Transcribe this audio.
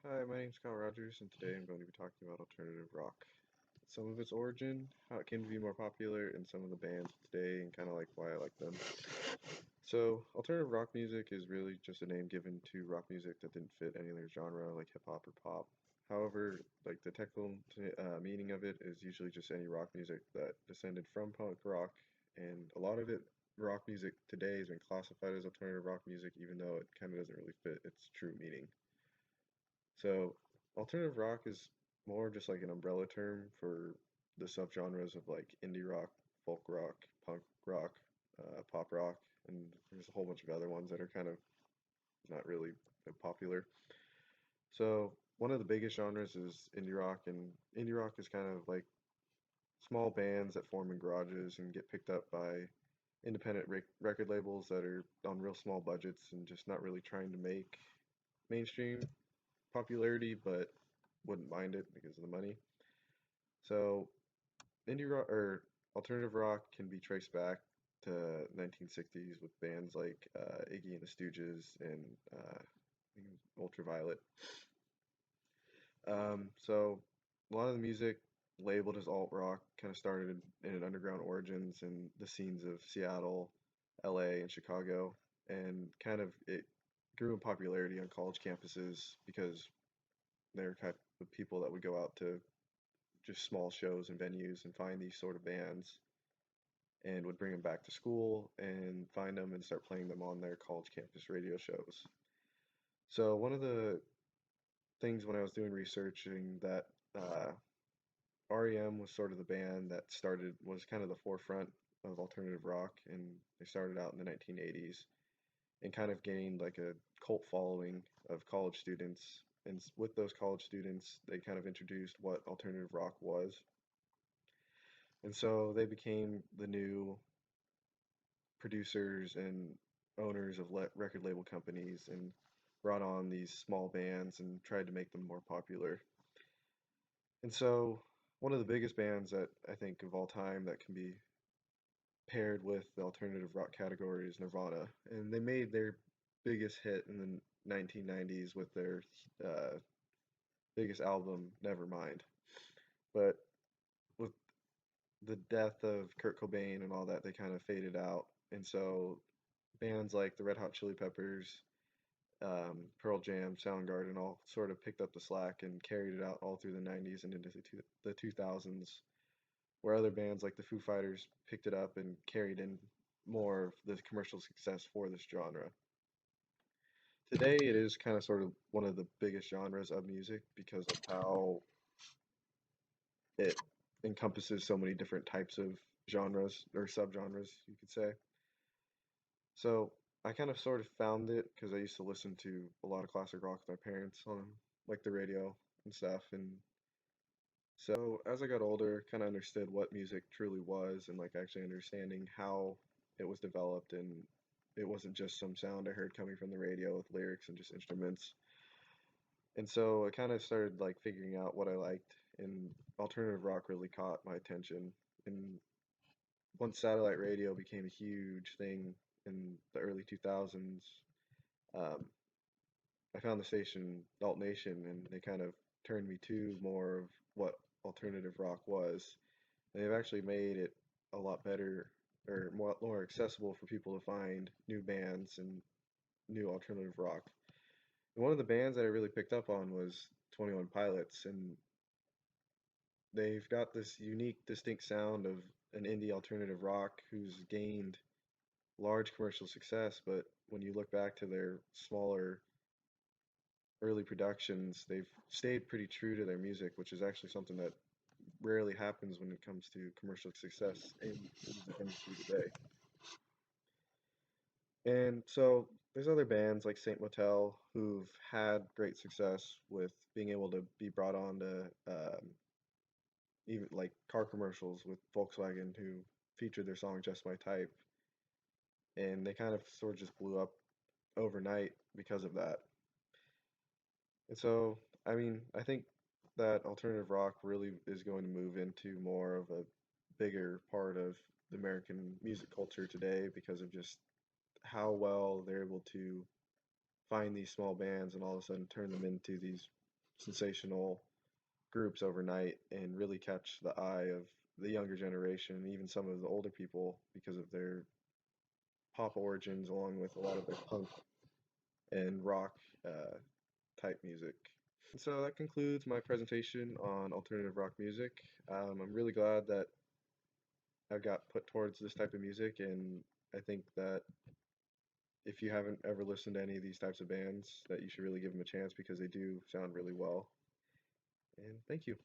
Hi, my name's Kyle Rogers, and today I'm going to be talking about alternative rock. Some of its origin, how it came to be more popular, and some of the bands today, and kind of like why I like them. So, alternative rock music is really just a name given to rock music that didn't fit any other genre, like hip hop or pop. However, like the technical meaning of it is usually just any rock music that descended from punk rock, and a lot of it, rock music today, has been classified as alternative rock music, even though it kind of doesn't really fit its true meaning. So, alternative rock is more just like an umbrella term for the subgenres of like indie rock, folk rock, punk rock, pop rock, and there's a whole bunch of other ones that are kind of not really popular. So, one of the biggest genres is indie rock, and indie rock is kind of like small bands that form in garages and get picked up by independent record labels that are on real small budgets and just not really trying to make mainstream popularity, but wouldn't mind it because of the money. So indie rock or alternative rock can be traced back to 1960s with bands like Iggy and the Stooges and I think it was Ultraviolet. So a lot of the music labeled as alt rock kind of started in an underground origins in the scenes of Seattle, LA, and Chicago, and kind of it grew in popularity on college campuses because they're kind of the people that would go out to just small shows and venues and find these sort of bands and would bring them back to school and find them and start playing them on their college campus radio shows. So one of the things when I was doing researching that REM was sort of the band that started was kind of the forefront of alternative rock, and they started out in the 1980s and kind of gained like a cult following of college students. And with those college students, they kind of introduced what alternative rock was. And so they became the new producers and owners of record label companies and brought on these small bands and tried to make them more popular. And so one of the biggest bands that I think of all time that can be paired with the alternative rock category is Nirvana. And they made their biggest hit in the 1990s with their uh, biggest album, Nevermind. But with the death of Kurt Cobain and all that, they kind of faded out. And so bands like the Red Hot Chili Peppers, Pearl Jam, Soundgarden all sort of picked up the slack and carried it out all through the 90s and into the 2000s, where other bands like the Foo Fighters picked it up and carried in more of the commercial success for this genre. Today, it is kind of sort of one of the biggest genres of music because of how it encompasses so many different types of genres or subgenres, you could say. So I kind of sort of found it because I used to listen to a lot of classic rock with my parents on like the radio and stuff. And so as I got older, kind of understood what music truly was and like actually understanding how it was developed and it wasn't just some sound I heard coming from the radio with lyrics and just instruments. And so I kind of started like figuring out what I liked, and alternative rock really caught my attention. And once satellite radio became a huge thing in the early 2000s, um, I found the station Alt Nation, and they kind of turned me to more of what alternative rock was. And they've actually made it a lot better or more accessible for people to find new bands and new alternative rock. And one of the bands that I really picked up on was 21 Pilots, and they've got this unique, distinct sound of an indie alternative rock who's gained large commercial success, but when you look back to their smaller early productions, they've stayed pretty true to their music, which is actually something that rarely happens when it comes to commercial success in the music industry today. And so there's other bands like Saint Motel who've had great success with being able to be brought on to even like car commercials with Volkswagen who featured their song Just My Type, and they kind of sort of just blew up overnight because of that. And so, I mean, I think that alternative rock really is going to move into more of a bigger part of the American music culture today because of just how well they're able to find these small bands and all of a sudden turn them into these sensational groups overnight and really catch the eye of the younger generation, even some of the older people, because of their pop origins, along with a lot of their punk and rock uh, type music. And so that concludes my presentation on alternative rock music. I'm really glad that I got put towards this type of music, and I think that if you haven't ever listened to any of these types of bands, that you should really give them a chance because they do sound really well. And thank you.